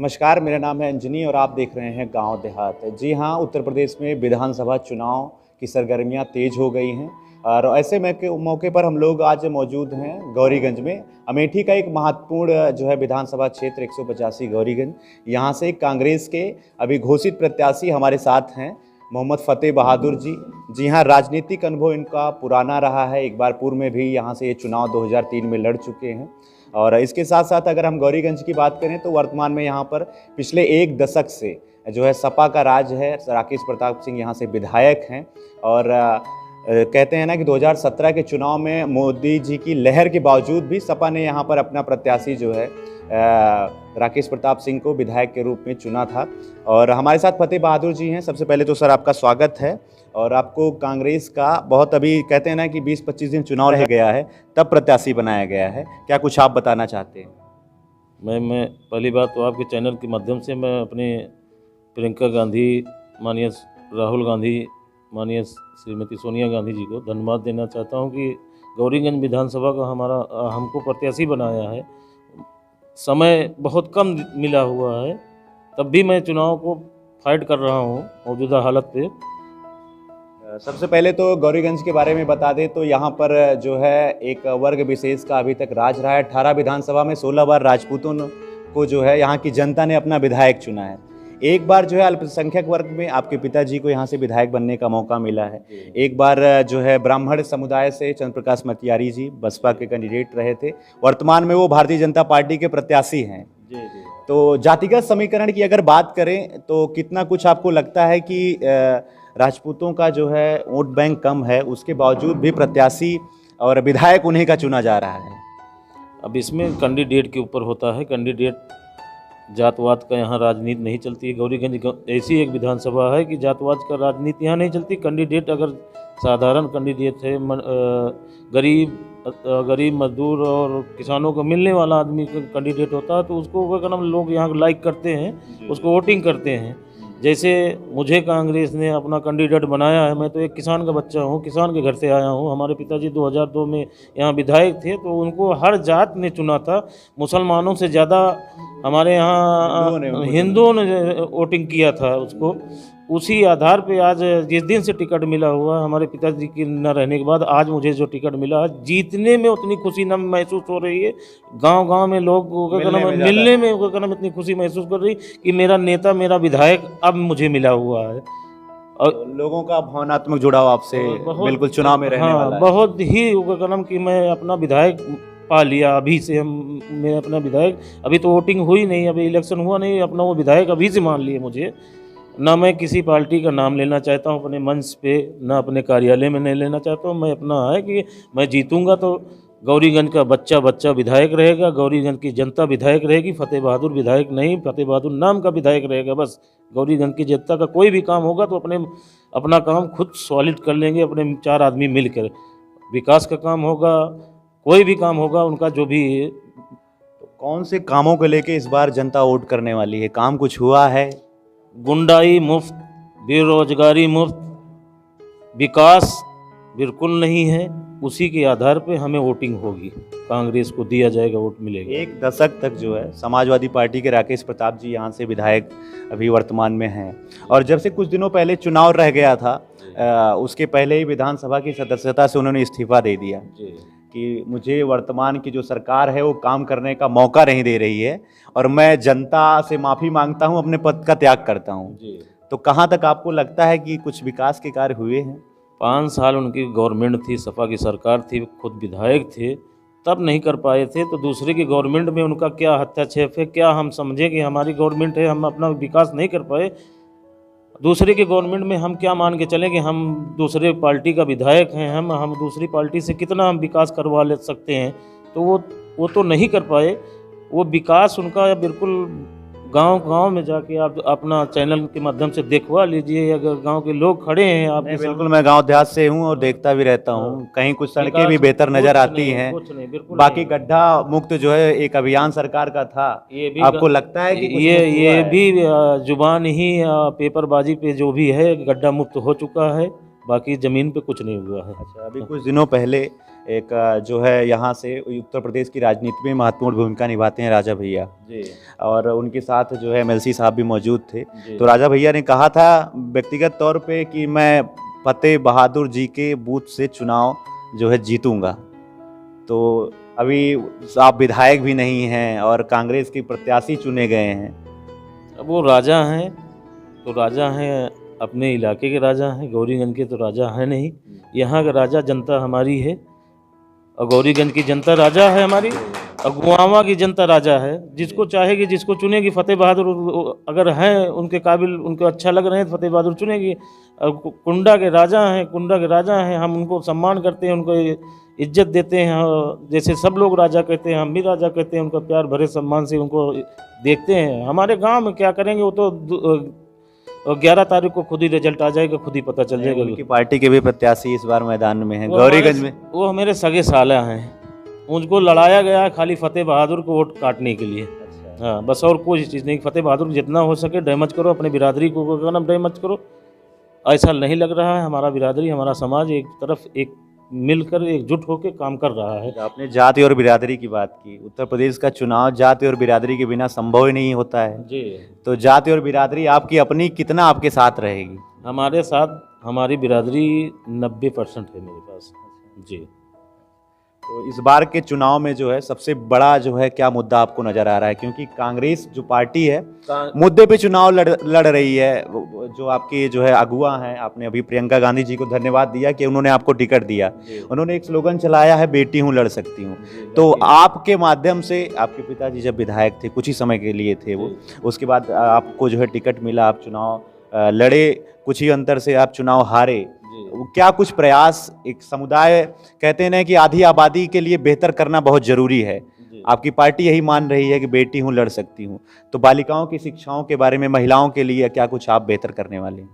नमस्कार, मेरा नाम है अंजनी और आप देख रहे हैं गांव देहात। जी हाँ, उत्तर प्रदेश में विधानसभा चुनाव की सरगर्मियां तेज हो गई हैं और ऐसे मौके पर हम लोग आज मौजूद हैं गौरीगंज में। अमेठी का एक महत्वपूर्ण जो है विधानसभा क्षेत्र 185 गौरीगंज। यहाँ से कांग्रेस के अभी घोषित प्रत्याशी हमारे साथ हैं मोहम्मद फतेह बहादुर जी। जी हाँ, राजनीतिक अनुभव इनका पुराना रहा है। एक बार पूर्व में भी यहाँ से ये चुनाव 2003 में लड़ चुके हैं। और इसके साथ साथ अगर हम गौरीगंज की बात करें तो वर्तमान में यहाँ पर पिछले एक दशक से जो है सपा का राज है। राकेश प्रताप सिंह यहाँ से विधायक हैं और कहते हैं ना कि 2017 के चुनाव में मोदी जी की लहर के बावजूद भी सपा ने यहाँ पर अपना प्रत्याशी जो है राकेश प्रताप सिंह को विधायक के रूप में चुना था। और हमारे साथ फतेह बहादुर जी हैं। सबसे पहले तो सर आपका स्वागत है। और आपको कांग्रेस का बहुत अभी कहते हैं ना कि 20-25 दिन चुनाव रह गया है, तब प्रत्याशी बनाया गया है। क्या कुछ आप बताना चाहते हैं? मैं पहली बात तो आपके चैनल के माध्यम से मैं अपने प्रियंका गांधी, माननीय राहुल गांधी, माननीय श्रीमती सोनिया गांधी जी को धन्यवाद देना चाहता हूं कि गौरीगंज विधानसभा का हमको प्रत्याशी बनाया है। समय बहुत कम मिला हुआ है, तब भी मैं चुनाव को फाइट कर रहा हूं मौजूदा हालत पे। सबसे पहले तो गौरीगंज के बारे में बता दें तो यहाँ पर जो है एक वर्ग विशेष का अभी तक राज रहा है। 18 विधानसभा में 16 बार राजपूतों को जो है यहाँ की जनता ने अपना विधायक चुना है। एक बार जो है अल्पसंख्यक वर्ग में आपके पिताजी को यहाँ से विधायक बनने का मौका मिला है। एक बार जो है ब्राह्मण समुदाय से चंद्र प्रकाश मतियारी जी बसपा के कैंडिडेट रहे थे। वर्तमान में वो भारतीय जनता पार्टी के प्रत्याशी हैं। तो जातिगत समीकरण की अगर बात करें तो कितना कुछ आपको लगता है कि राजपूतों का जो है वोट बैंक कम है, उसके बावजूद भी प्रत्याशी और विधायक उन्हीं का चुना जा रहा है? अब इसमें कैंडिडेट के ऊपर होता है। कैंडिडेट जातवाद का यहाँ राजनीति नहीं चलती है। गौरीगंज ऐसी एक विधानसभा है कि जातवाद का राजनीति यहाँ नहीं चलती। कैंडिडेट अगर साधारण कैंडिडेट है, गरीब मजदूर और किसानों को मिलने वाला आदमी कैंडिडेट होता है तो उसको क्या नाम लोग यहाँ लाइक करते हैं, उसको वोटिंग करते हैं। जैसे मुझे कांग्रेस ने अपना कैंडिडेट बनाया है। मैं तो एक किसान का बच्चा हूँ, किसान के घर से आया हूँ। हमारे पिताजी 2002 में यहाँ विधायक थे तो उनको हर जात ने चुना था। मुसलमानों से ज़्यादा हमारे यहाँ हिंदुओं ने वोटिंग किया था उसको। उसी आधार पे आज जिस दिन से टिकट मिला हुआ हमारे पिताजी के न रहने के बाद आज मुझे जो टिकट मिला, जीतने में उतनी खुशी न महसूस हो रही है। गांव-गांव में लोग मिलने में इतनी खुशी महसूस कर रही कि मेरा नेता, मेरा विधायक अब मुझे मिला हुआ है। और लोगों का भावनात्मक जुड़ाव आपसे बिल्कुल चुनाव में रहने वाला है। बहुत ही कदम कि मैं अपना विधायक पा लिया। अभी से मैं अपना विधायक, अभी तो वोटिंग हुई नहीं, अभी इलेक्शन हुआ नहीं, अपना वो विधायक अभी से मान लिए मुझे। ना मैं किसी पार्टी का नाम लेना चाहता हूँ अपने मंच पे, ना अपने कार्यालय में नहीं लेना चाहता हूँ। मैं अपना है कि मैं जीतूंगा तो गौरीगंज का बच्चा विधायक रहेगा, गौरीगंज की जनता विधायक रहेगी। फतेह बहादुर विधायक नहीं, फतेह बहादुर नाम का विधायक रहेगा बस। गौरीगंज की जनता का कोई भी काम होगा तो अपना काम खुद सॉलिड कर लेंगे, अपने 4 आदमी मिलकर। विकास का काम होगा, कोई भी काम होगा उनका जो भी है। तो कौन से कामों को लेके इस बार जनता वोट करने वाली है? काम कुछ हुआ है? गुंडाई मुफ्त, बेरोजगारी मुफ्त, विकास बिल्कुल नहीं है। उसी के आधार पे हमें वोटिंग होगी, कांग्रेस को दिया जाएगा, वोट मिलेगा। एक दशक तक जो है समाजवादी पार्टी के राकेश प्रताप जी यहाँ से विधायक अभी वर्तमान में हैं। और जब से कुछ दिनों पहले चुनाव रह गया था उसके पहले ही विधानसभा की सदस्यता से उन्होंने इस्तीफा दे दिया कि मुझे वर्तमान की जो सरकार है वो काम करने का मौका नहीं दे रही है और मैं जनता से माफ़ी मांगता हूँ, अपने पद का त्याग करता हूँ। तो कहाँ तक आपको लगता है कि कुछ विकास के कार्य हुए हैं? 5 साल उनकी गवर्नमेंट थी, सपा की सरकार थी, खुद विधायक थे, तब नहीं कर पाए थे तो दूसरे की गवर्नमेंट में उनका क्या हस्तक्षेप है? क्या हम समझे कि हमारी गवर्नमेंट है, हम अपना विकास नहीं कर पाए? दूसरे के गवर्नमेंट में हम क्या मान के चलें कि हम दूसरे पार्टी का विधायक हैं, हम दूसरी पार्टी से कितना हम विकास करवा ले सकते हैं? तो वो तो नहीं कर पाए। वो विकास उनका बिल्कुल गांव में जाके आप अपना चैनल के माध्यम से देखवा लीजिए। अगर गांव के लोग खड़े हैं आप बिल्कुल, मैं गांव देहात से हूं और देखता भी रहता हूं। कहीं कुछ सड़कें भी बेहतर नजर आती हैं, बाकी गड्ढा मुक्त जो है एक अभियान सरकार का था। आपको लगता है कि ये भी जुबान ही पेपरबाजी पे जो भी है गड्ढा मुक्त हो चुका है? बाकी ज़मीन पे कुछ नहीं हुआ है। अच्छा, अभी कुछ दिनों पहले एक जो है यहाँ से उत्तर प्रदेश की राजनीति में महत्वपूर्ण भूमिका निभाते हैं राजा भैया, जी और उनके साथ जो है एमएलसी साहब भी मौजूद थे। जी। तो राजा भैया ने कहा था व्यक्तिगत तौर पे कि मैं फतेह बहादुर जी के बूथ से चुनाव जो है जीतूंगा। तो अभी आप विधायक भी नहीं हैं और कांग्रेस के प्रत्याशी चुने गए हैं। अब वो राजा हैं तो राजा हैं, अपने इलाके के राजा हैं, गौरीगंज के तो राजा हैं नहीं। यहाँ का राजा जनता हमारी है और गौरीगंज की जनता राजा है हमारी, और गुआवा की जनता राजा है। जिसको चाहेगी, जिसको चुनेगी, फतेह बहादुर अगर हैं उनके काबिल, उनको अच्छा लग रहे हैं तो फतेह बहादुर चुनेगी। और कुंडा के राजा हैं, कुंडा के राजा हैं, हम उनको सम्मान करते हैं, उनको इज्जत देते हैं। और जैसे सब लोग राजा कहते हैं, हम भी राजा कहते हैं, उनका प्यार भरे सम्मान से उनको देखते हैं। हमारे गांव में क्या करेंगे वो तो 11 तारीख को खुद ही रिजल्ट आ जाएगा, खुद ही पता चल जाएगा। उनकी पार्टी के भी प्रत्याशी इस बार मैदान में हैं वो गौरीगंज में। वो मेरे सगे साला हैं, उनको लड़ाया गया है खाली फतेह बहादुर को वोट काटने के लिए। हाँ, बस और कोई चीज़ नहीं। फतेह बहादुर जितना हो सके डैमेज करो, अपने बिरादरी को नाम डैमेज करो। ऐसा नहीं लग रहा है। हमारा बिरादरी, हमारा समाज एक तरफ एक मिलकर एकजुट होकर काम कर रहा है। आपने जाति और बिरादरी की बात की। उत्तर प्रदेश का चुनाव जाति और बिरादरी के बिना संभव ही नहीं होता है। जी, तो जाति और बिरादरी आपकी अपनी कितना आपके साथ रहेगी? हमारे साथ हमारी बिरादरी 90% है मेरे पास। जी। तो इस बार के चुनाव में जो है सबसे बड़ा जो है क्या मुद्दा आपको नजर आ रहा है? क्योंकि कांग्रेस जो पार्टी है मुद्दे पे चुनाव लड़ रही है। जो आपके जो है अगुआ हैं, आपने अभी प्रियंका गांधी जी को धन्यवाद दिया कि उन्होंने आपको टिकट दिया। उन्होंने एक स्लोगन चलाया है, बेटी हूँ लड़ सकती हूँ। तो आपके माध्यम से, आपके पिताजी जब विधायक थे, कुछ ही समय के लिए थे वो, उसके बाद आपको जो है टिकट मिला, आप चुनाव लड़े, कुछ ही अंतर से आप चुनाव हारे। क्या कुछ प्रयास, एक समुदाय कहते हैं ना कि आधी आबादी के लिए बेहतर करना बहुत जरूरी है, आपकी पार्टी यही मान रही है कि बेटी हूँ लड़ सकती हूँ। तो बालिकाओं की शिक्षाओं के बारे में, महिलाओं के लिए क्या कुछ आप बेहतर करने वाले हैं?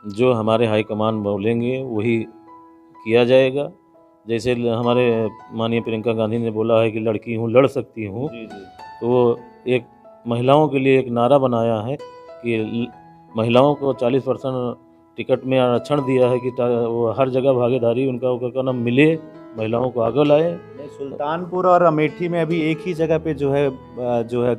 जो हमारे हाईकमान बोलेंगे वही किया जाएगा। जैसे हमारे माननीय प्रियंका गांधी ने बोला है कि लड़की हूँ लड़ सकती हूँ, तो एक महिलाओं के लिए एक नारा बनाया है कि महिलाओं को 40% टिकट में आरक्षण दिया है कि वो हर जगह भागीदारी उनका नाम मिले, महिलाओं को आगे लाए। सुल्तानपुर और अमेठी में अभी एक ही जगह पे जो है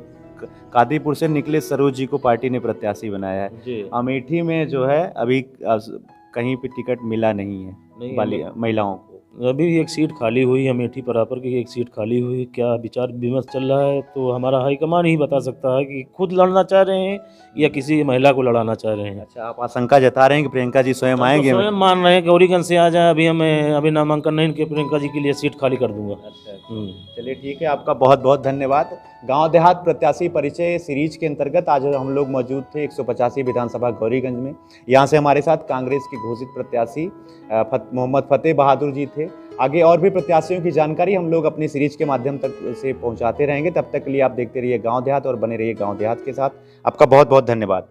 कादीपुर से निकले सरोज जी को पार्टी ने प्रत्याशी बनाया है। अमेठी में जो है अभी कहीं पे टिकट मिला नहीं है महिलाओं को। अभी एक सीट खाली हुई, अमेठी परापर की एक सीट खाली हुई। क्या विचार विमर्श चल रहा है तो हमारा हाईकमान ही बता सकता है कि खुद लड़ना चाह रहे हैं या किसी महिला को लड़ाना चाह रहे हैं। अच्छा, आप आशंका जता रहे हैं कि प्रियंका जी स्वयं आएंगे? स्वयं मान रहे हैं कि गौरीगंज से आ जाए। अभी नामांकन नहीं कि प्रियंका जी के लिए सीट खाली कर दूंगा। चलिए ठीक है, आपका बहुत बहुत धन्यवाद। गांव देहात प्रत्याशी परिचय सीरीज के अंतर्गत आज हम लोग मौजूद थे 185 विधानसभा गौरीगंज में। यहाँ से हमारे साथ कांग्रेस के घोषित प्रत्याशी मोहम्मद फतेह बहादुर जी थे। आगे और भी प्रत्याशियों की जानकारी हम लोग अपनी सीरीज के माध्यम तक से पहुंचाते रहेंगे। तब तक के लिए आप देखते रहिए गांव देहात और बने रहिए गांव देहात के साथ। आपका बहुत बहुत धन्यवाद।